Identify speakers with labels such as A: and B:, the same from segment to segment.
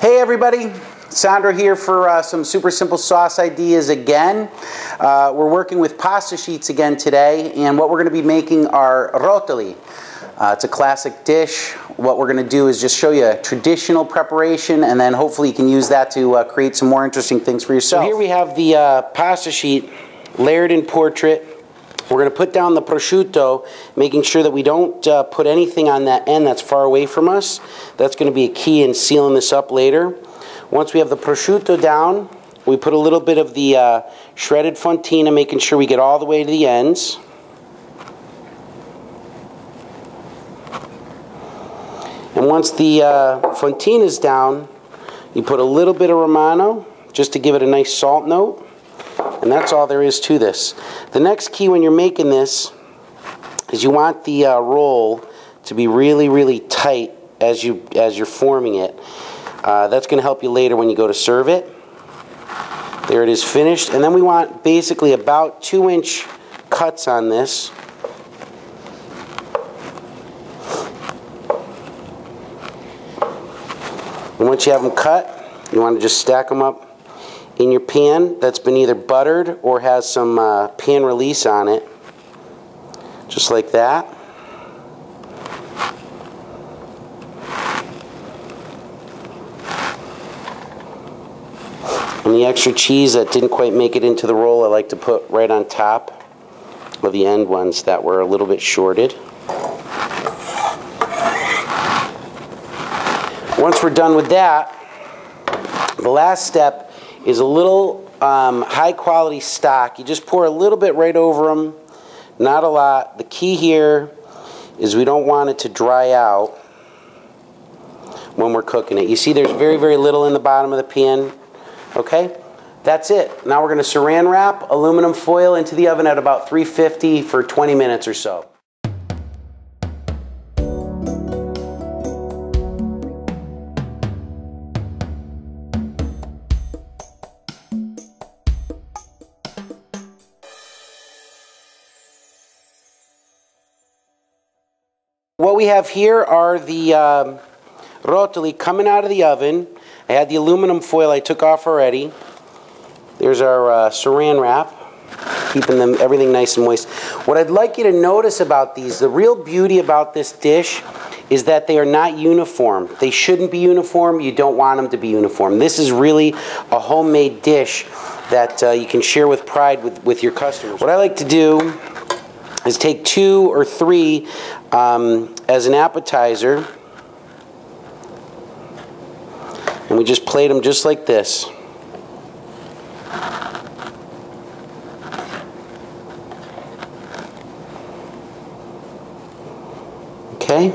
A: Hey everybody, Sandro here for some super simple sauce ideas again. We're working with pasta sheets again today, and what we're going to be making are rotoli. It's a classic dish. What we're going to do is just show you a traditional preparation, and then hopefully you can use that to create some more interesting things for yourself. So here we have the pasta sheet layered in portrait. We're going to put down the prosciutto, making sure that we don't put anything on that end that's far away from us. That's going to be a key in sealing this up later. Once we have the prosciutto down, we put a little bit of the shredded fontina, making sure we get all the way to the ends. And once the fontina is down, you put a little bit of Romano, just to give it a nice salt note. And that's all there is to this. The next key when you're making this is you want the roll to be really, really tight as you're forming it. That's going to help you later when you go to serve it. There it is, finished. And then we want basically about 2-inch cuts on this. And once you have them cut, you want to just stack them up in your pan that's been either buttered or has some pan release on it, just like that. And the extra cheese that didn't quite make it into the roll, I like to put right on top of the end ones that were a little bit shorted. Once we're done with that, the last step is a little high quality stock. You just pour a little bit right over them, not a lot. The key here is we don't want it to dry out when we're cooking it. You see there's very, very little in the bottom of the pan. Okay, that's it. Now we're going to saran wrap aluminum foil into the oven at about 350 for 20 minutes or so. What we have here are the rotoli coming out of the oven. I had the aluminum foil I took off already. There's our saran wrap, keeping everything nice and moist. What I'd like you to notice about these, the real beauty about this dish is that they are not uniform. They shouldn't be uniform. You don't want them to be uniform. This is really a homemade dish that you can share with pride with your customers. What I like to do is take 2 or 3 as an appetizer, and we just plate them just like this. Okay?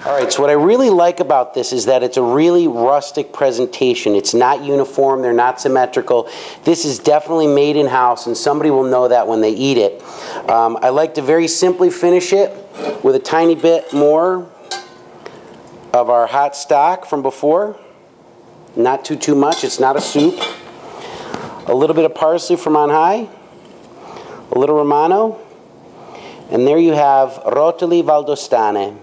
A: Alright, so what I really like about this is that it's a really rustic presentation. It's not uniform, they're not symmetrical. This is definitely made in-house, and somebody will know that when they eat it. I like to very simply finish it with a tiny bit more of our hot stock from before. Not too much, it's not a soup. A little bit of parsley from on high. A little Romano. And there you have rotoli valdostane.